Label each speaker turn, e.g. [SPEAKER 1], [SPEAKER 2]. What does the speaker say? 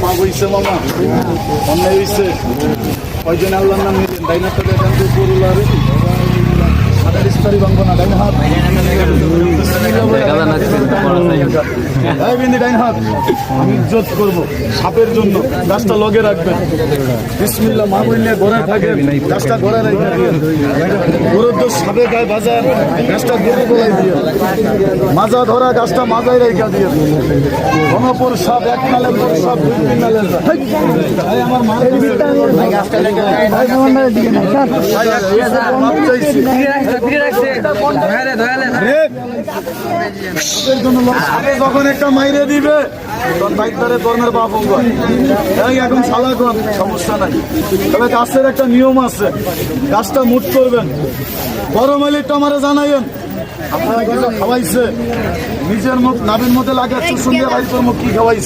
[SPEAKER 1] পাপ হইছে মামা, অন্যায় হইছে। কয়জন আল্লাহর নাম নিলেন? ডাইনারটা দেখেন তো করুলারে হাতের ইস্তারি ভাঙবো না, ডাইন হাত। এই বিন্দি ডাইন হাত। আমি ইজ্জত করবো সাপের জন্য, গাছটা লগে রাখবেন। বিসমিল্লাহ মা বললে ঘোরা থাকে, গাছটা ঘোরা রাখবেন। গরুর দোষ সাপে গায়ে বাজার, গাছটা গরু গোলাই দিয়ে মাজা ধরা, গাছটা মাজায় রেখা দিয়ে। গণপুর সাপ, এক নালে পর সাপ, দুই নালে আমার মা গাছটা লেগে যখন একটা মাইরে দিবে ধর্মের বাপ এখন সালাগন সমস্যা নাই। তবে গাছের একটা নিয়ম আছে, গাছটা মুট করবেন। বড় মালিকটা আমারে জানাইন আপনারা কিছু খাওয়াইছে, নিজের মুখ নাভির মধ্যে লাগে চুষুন দিয়ে বাইর মুখ কি খাওয়াইছে।